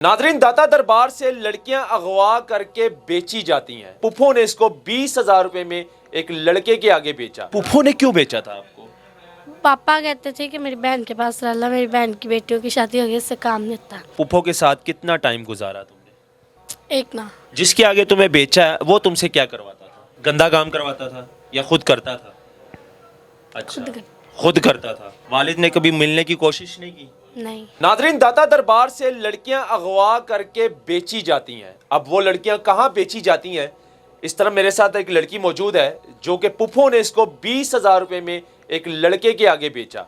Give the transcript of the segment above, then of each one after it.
Nadreen, दाता दरबार से लड़कियां अगवा करके बेची जाती हैं। पुप्पो ने इसको 20,000 रुपए में एक लड़के के आगे बेचा। पुप्पो ने क्यों बेचा था आपको? पापा कहते थे कि मेरी बहन के पास रह ला, मेरी बहन की बेटियों की शादी हो गई, इससे काम नहीं होता। पुप्पो के साथ कितना टाइम गुजारा तुमने? एक ना जिसके आगे तुम्हें बेचा है वो तुमसे क्या करवाता था? गंदा काम करवाता था या खुद करता था? अच्छा, खुद करता था। वालिद ने कभी मिलने की कोशिश नहीं की? नहीं। नादरीन, दाता दरबार से लड़कियां अगवा करके बेची जाती हैं। अब वो लड़कियां कहाँ बेची जाती हैं? इस तरह मेरे साथ एक लड़की मौजूद है जो कि पुप्पो ने इसको 20,000 रुपए में एक लड़के के आगे बेचा।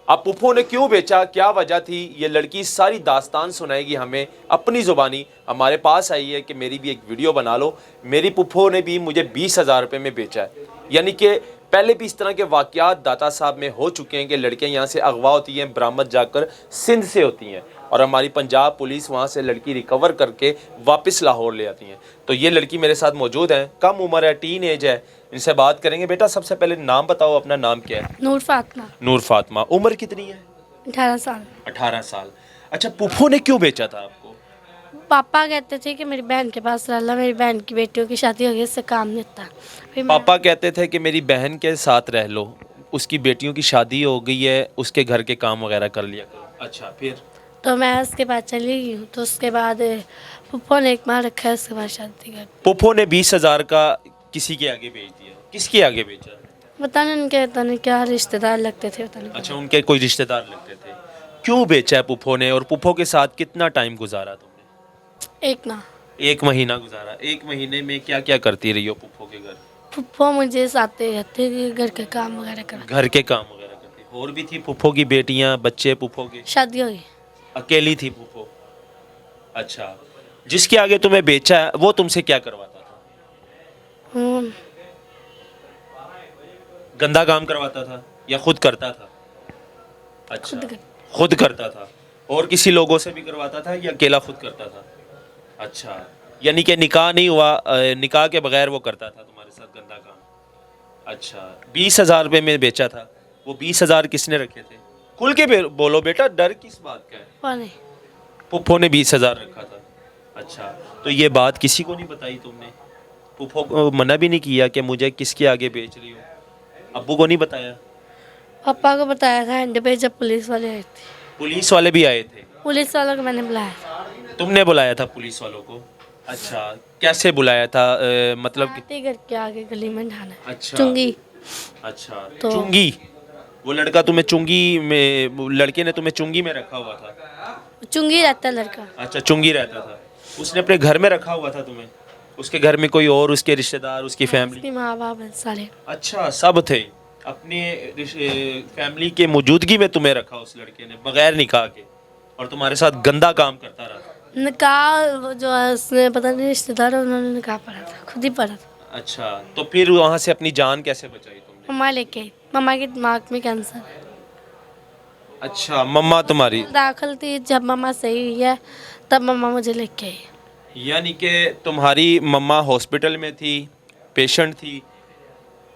अब पुप्पो ने क्यों बेचा, क्या वजह थी, ये लड़की सारी दास्तान सुनाएगी हमें अपनी ज़ुबानी। हमारे पास आई है कि मेरी भी एक वीडियो बना लो, मेरी पुप्पो ने भी मुझे 20,000 रुपये में बेचा है। यानी कि पहले भी इस तरह के वाक़यात दाता साहब में हो चुके हैं कि लड़कियां यहाँ से अगवा होती हैं, बरामद जाकर सिंध से होती हैं और हमारी पंजाब पुलिस वहाँ से लड़की रिकवर करके वापस लाहौर ले आती हैं। तो ये लड़की मेरे साथ मौजूद है, कम उम्र है, टीन एज है, इनसे बात करेंगे। बेटा, सबसे पहले नाम बताओ, अपना नाम क्या है? नूर फातिमा। नूर फातिमा। उम्र कितनी है? 18 साल। 18 साल। अच्छा, पुप्पो ने क्यों बेचा था आपको? पापा कहते थे कि मेरी बहन के पास रह ला, मेरी बहन की बेटियों की शादी हो गई, इससे काम नहीं होता। फिर पापा कहते थे कि मेरी बहन के साथ रह लो, उसकी बेटियों की शादी हो गई है, उसके घर के काम वगैरह कर लिया करो। अच्छा, फिर? तो मैं उसके बाद चली गई हूँ। तो उसके बाद पुप्पो ने एक मार रखा है, उसके बाद शादी कर। पुप्पो ने 20,000 का किसी के आगे बेच दिया। किसके आगे बेचा? पता नहीं उनके, पता नहीं क्या रिश्तेदार लगते थे, पता नहीं। अच्छा, उनके कोई रिश्तेदार लगते थे। क्यों बेचा है पुप्पो ने, और पुप्पो के साथ कितना टाइम गुजारा तुमने? एक ना 1 महीना गुजारा। 1 महीने में क्या क्या करती रही हो पुप्पो के घर? पुप्पो मुझे साथ रहते थे, घर के काम वगैरह कर। घर के काम वगैरह करती? और भी थी पुप्पो की बेटियां, बच्चे पुप्पो के? शादी हो गई। अकेली थी पुप्पो? अच्छा, जिसके आगे तुम्हें बेचा है वो तुमसे क्या करवाता था? हम्म, गंदा काम करवाता था या खुद करता था? अच्छा, खुद कर। खुद करता था। और किसी लोगों से भी करवाता था या अकेला खुद करता था? अच्छा, यानी कि निकाह नहीं हुआ, निकाह के बगैर वो करता था तुम्हारे साथ गंदा काम। अच्छा, 20,000 रुपये में बेचा था। वो 20,000 किसने रखे थे? खुल के बोलो बेटा, डर किस बात का है? पानी। पुप्पो ने 20,000 रखा था। अच्छा, तो ये बात किसी को नहीं बताई तुमने? पुप्पो को मना भी नहीं किया कि मुझे किसके आगे बेच रही हो? अब्बू को नहीं बताया? पापा को बताया था एंड पे, जब पुलिस वाले आए थे। पुलिस वाले भी आए थे? पुलिस वालों को मैंने बुलाया था। तुमने बुलाया था पुलिस वालों को? अच्छा, कैसे बुलाया था, मतलब कि? आते घर के आगे गली में ढाना। अच्छा। चुंगी। अच्छा, तो चुंगी। वो लड़का तुम्हें चुंगी में, वो लड़के ने तुम्हें चुंगी में रखा हुआ था? चुंगी रहता है लड़का। अच्छा, चुंगी रहता था। उसने अपने घर में रखा हुआ था तुम्हें? उसके घर में कोई और, उसके रिश्तेदार, उसकी फैमिली? उसके माँ बाप सारे। अच्छा, सब थे। अपने फैमिली के मौजूदगी में तुम्हें रखा उस लड़के ने बगैर निकाह के, और तुम्हारे साथ गंदा काम करता रहा? निकाह जो है उसने, पता नहीं रिश्तेदार, उन्होंने निकाह पढ़ा था, खुद ही पढ़ा था। अच्छा, तो फिर वहाँ से अपनी जान कैसे बचाई तुमने? मम्मा लेके आई। मम्मा के दिमाग में कैंसर है। अच्छा, मम्मा तुम्हारी दाखिल थी, जब मम्मा सही हुई है तब मम्मा मुझे लेके आई। यानी कि तुम्हारी मम्मा हॉस्पिटल में थी, पेशेंट थी,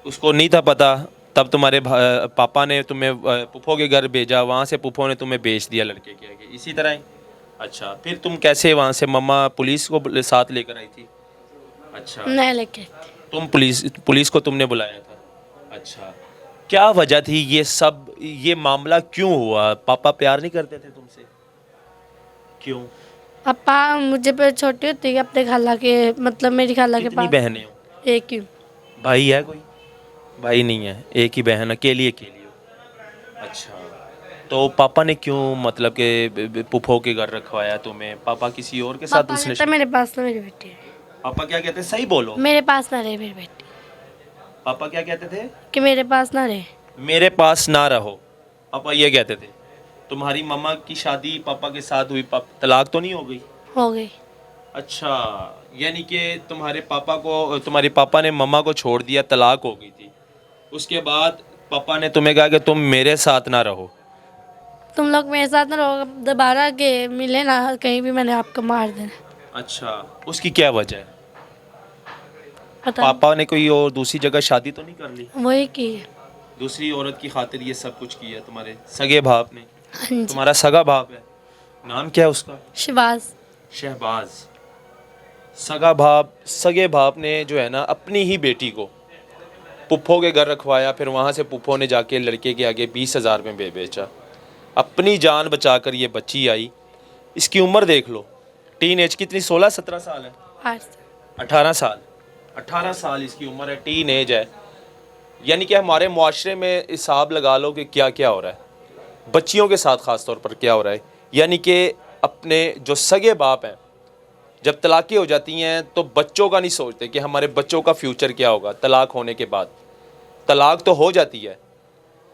उसको नहीं था पता, तब तुम्हारे पापा ने तुम्हें पुप्पो के घर भेजा, वहाँ से पुप्पो ने तुम्हें बेच दिया लड़के के आगे, इसी तरह ही? अच्छा, फिर तुम कैसे वहाँ से, मम्मा पुलिस को साथ लेकर आई थी? अच्छा, नहीं लेके आई थी। तुम पुलिस को तुमने बुलाया था? अच्छा, क्या वजह थी ये सब, ये मामला क्यों हुआ? पापा प्यार नहीं करते थे तुमसे? क्यों? पापा मुझे पे छोटी होती है अपने खाला के, मतलब मेरी खाला के कितनी पास। बहनें हो? एक ही। भाई है कोई? भाई नहीं है, एक ही बहन, अकेली अकेली हो? अच्छा, तो पापा ने क्यों, मतलब कि पुप्पो के घर रखवाया तुम्हें? पापा किसी और के साथ पापा उसने? कहता मेरे पास ना मेरी बेटी है। पापा क्या कहते हैं, सही बोलो। मेरे पास ना रहे मेरी बेटी। पापा क्या कहते थे? कि मेरे पास ना रहे। मेरे पास ना रहो, पापा ये कहते थे। तुम्हारी मम्मा की शादी पापा के साथ हुई, तलाक तो नहीं हो गई? हो गई। अच्छा, यानी कि तुम्हारे पापा ने मम्मा को छोड़ दिया, तलाक हो गई थी। उसके बाद पापा ने तुम्हें कहा कि तुम मेरे साथ ना रहो। तुम लोग मेरे साथ ना रहो, दोबारा के मिले ना कहीं भी, मैंने आपको मार देना। अच्छा, उसकी क्या वजह है? पता पापा ने कोई और दूसरी जगह शादी तो नहीं कर ली? नहीं। वही की है। दूसरी औरत की खातिर ये सब कुछ किया तुम्हारे सगे बाप ने? हाँ जी। तुम्हारा सगा बाप है? नाम क्या है उसका? शहबाज। शहबाज। सगे बाप ने जो है ना अपनी ही बेटी को पुप्पो के घर रखवाया, फिर वहाँ से पुप्पो ने जाके लड़के के आगे 20,000 में बेचा। अपनी जान बचाकर ये बच्ची आई। इसकी उम्र देख लो, टीन एज कितनी, 16-17 साल है, 18 साल, 18 साल इसकी उम्र है, टीन एज है। यानी कि हमारे मुआशरे में हिसाब लगा लो कि क्या क्या हो रहा है, बच्चियों के साथ ख़ास तौर पर क्या हो रहा है। यानी कि अपने जो सगे बाप हैं, जब तलाक़ें हो जाती हैं तो बच्चों का नहीं सोचते कि हमारे बच्चों का फ्यूचर क्या होगा तलाक़ होने के बाद। तलाक़ तो हो जाती है,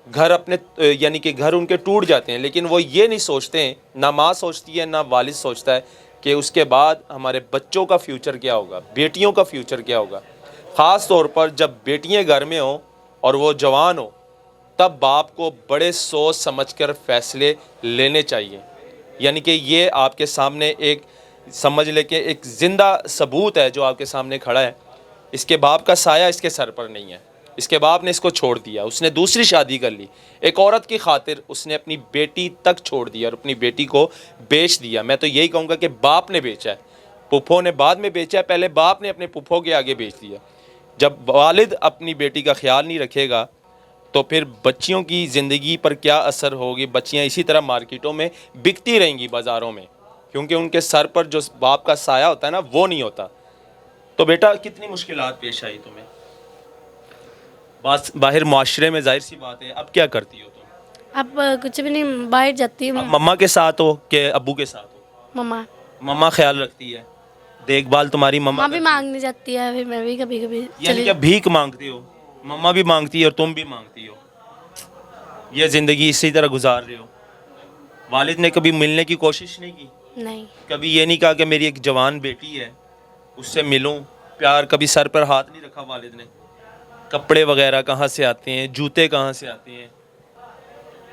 घर अपने यानी कि घर उनके टूट जाते हैं, लेकिन वो ये नहीं सोचते, ना माँ सोचती है ना वालिद सोचता है कि उसके बाद हमारे बच्चों का फ्यूचर क्या होगा, बेटियों का फ्यूचर क्या होगा। ख़ास तौर पर जब बेटियां घर में हों और वो जवान हो, तब बाप को बड़े सोच समझकर फ़ैसले लेने चाहिए। यानी कि ये आपके सामने एक समझ ले कि एक ज़िंदा सबूत है जो आपके सामने खड़ा है। इसके बाप का साया इसके सर पर नहीं है, इसके बाप ने इसको छोड़ दिया, उसने दूसरी शादी कर ली, एक औरत की खातिर उसने अपनी बेटी तक छोड़ दिया और अपनी बेटी को बेच दिया। मैं तो यही कहूँगा कि बाप ने बेचा है, पुप्पो ने बाद में बेचा है, पहले बाप ने अपने पुप्पो के आगे बेच दिया। जब वालिद अपनी बेटी का ख्याल नहीं रखेगा तो फिर बच्चियों की ज़िंदगी पर क्या असर होगी। बच्चियाँ इसी तरह मार्केटों में बिकती रहेंगी, बाज़ारों में, क्योंकि उनके सर पर जो बाप का साया होता है ना, वो नहीं होता। तो बेटा कितनी मुश्किलात पेश आई तुम्हें बाहर माशरे में, जाहिर सी बात है। अब क्या करती हो तुम? अब कुछ भी नहीं, बाहर जाती हूँ। अब मम्मा के साथ हो कि अब्बू के साथ हो? मम्मा। मम्मा ख्याल रखती है, देखभाल तुम्हारी मम्मा भी मांगने जाती है, फिर मैं भी कभी कभी यानी कि भीख मांगती हो, मम्मा भी मांगती है और तुम भी मांगती हो। ये ज़िंदगी इसी तरह गुजार रहे हो। वालिद ने कभी मिलने की कोशिश नहीं की? नहीं। कभी ये नहीं कहा कि मेरी एक जवान बेटी है, उससे मिलूं, प्यार? कभी सर पर हाथ नहीं रखा वालिद ने? कपड़े वगैरह कहाँ से आते हैं, जूते कहाँ से आते हैं,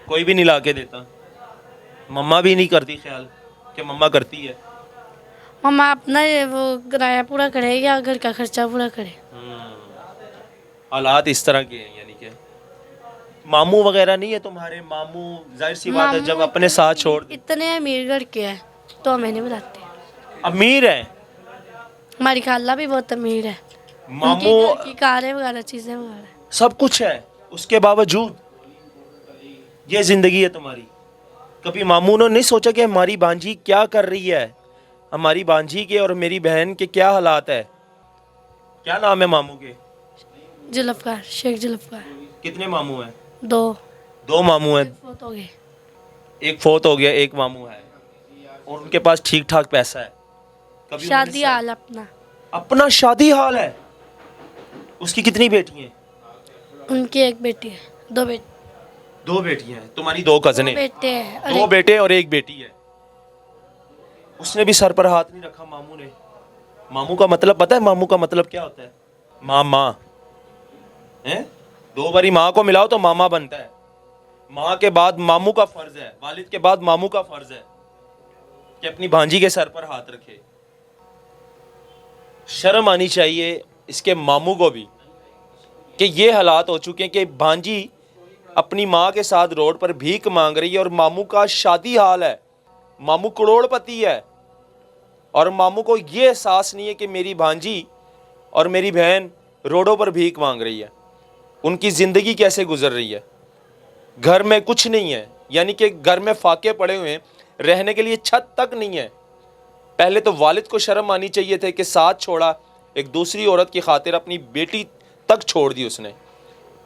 कोई भी नहीं ला के देता? मम्मा भी नहीं करती ख्याल कि मम्मा करती है? मम्मा अपना वो किराया पूरा करे या घर का खर्चा पूरा करे। हालात इस तरह के हैं। यानी कि मामू वगैरह नहीं है तुम्हारे? मामू जाहिर सी बात है जब अपने साथ छोड़, इतने अमीर घर के हैं तो हमें नहीं बताते। अमीर है? हमारी खाला भी बहुत अमीर है, मामू की कारें वगैरह चीज़ें वगैरह सब कुछ है, उसके बावजूद ये ज़िंदगी है तुम्हारी। कभी मामू ने नहीं सोचा कि हमारी बांजी क्या कर रही है, हमारी बांजी के और मेरी बहन के क्या हालात है? क्या नाम है मामू के? जुल्फकार, शेख जुल्फकार। कितने मामू हैं? दो मामू हैं। फोत हो गए, एक फोत हो गया, एक मामू है और उनके पास ठीक ठाक पैसा है। कभी शादी हाल अपना शादी हाल है। उसकी कितनी बेटी हैं? उनकी एक बेटी है, दो बेटियां हैं। तुम्हारी दो कज़नें? बेटे हैं, दो बेटे और एक बेटी है। उसने भी सर पर हाथ नहीं रखा मामू ने। मामू का मतलब पता है? मामू का मतलब क्या होता है? माँ हैं? दो बारी माँ को मिलाओ तो मामा बनता है। माँ के बाद मामू का फर्ज है, वालिद के बाद मामू का फर्ज है कि अपनी भांजी के सर पर हाथ रखे। शर्म आनी चाहिए इसके मामू को भी कि ये हालात हो चुके हैं कि भांजी अपनी माँ के साथ रोड पर भीख मांग रही है और मामू का शादी हाल है, मामू करोड़पति है और मामू को ये एहसास नहीं है कि मेरी भांजी और मेरी बहन रोडों पर भीख मांग रही है। उनकी ज़िंदगी कैसे गुजर रही है? घर में कुछ नहीं है, यानी कि घर में फाके पड़े हुए हैं, रहने के लिए छत तक नहीं है। पहले तो वालिद को शर्म आनी चाहिए थे कि साथ छोड़ा, एक दूसरी औरत की खातिर अपनी बेटी तक छोड़ दी उसने,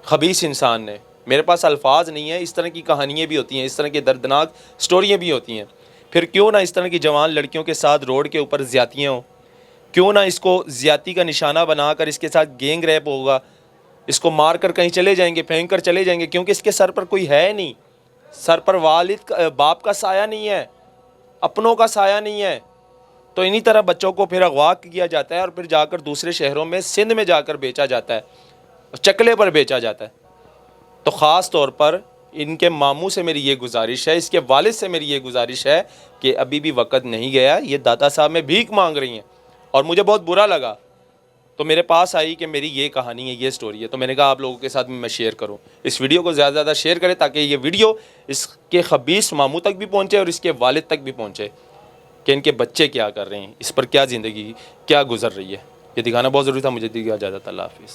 खबीस इंसान ने। मेरे पास अल्फाज नहीं है, इस तरह की कहानियाँ भी होती हैं, इस तरह की दर्दनाक स्टोरियाँ भी होती हैं। फिर क्यों ना इस तरह की जवान लड़कियों के साथ रोड के ऊपर ज़्यादतियाँ हों, क्यों ना इसको ज़्यादती का निशाना बनाकर इसके साथ गैंग रैप होगा, इसको मार कर कहीं चले जाएंगे, फेंक कर चले जाएंगे, क्योंकि इसके सर पर कोई है नहीं, सर पर वालिद बाप का साया नहीं है, अपनों का साया नहीं है। तो इन्हीं तरह बच्चों को फिर अगवा किया जाता है और फिर जाकर दूसरे शहरों में, सिंध में जाकर बेचा जाता है, चकले पर बेचा जाता है। तो ख़ास तौर पर इनके मामू से मेरी ये गुजारिश है, इसके वालिद से मेरी ये गुजारिश है कि अभी भी वक़्त नहीं गया, ये दाता साहब में भीख मांग रही हैं। और मुझे बहुत बुरा लगा तो मेरे पास आई कि मेरी ये कहानी है, ये स्टोरी है, तो मैंने कहा आप लोगों के साथ मैं शेयर करूं। इस वीडियो को ज़्यादा से ज़्यादा शेयर करें ताकि ये वीडियो इसके खबीस मामू तक भी पहुंचे और इसके वालिद तक भी पहुंचे कि इनके बच्चे क्या कर रहे हैं, इस पर क्या ज़िंदगी क्या गुजर रही है। ये दिखाना बहुत ज़रूरी था। मुझे दी इजाज़त, अल्लाह हाफिज़।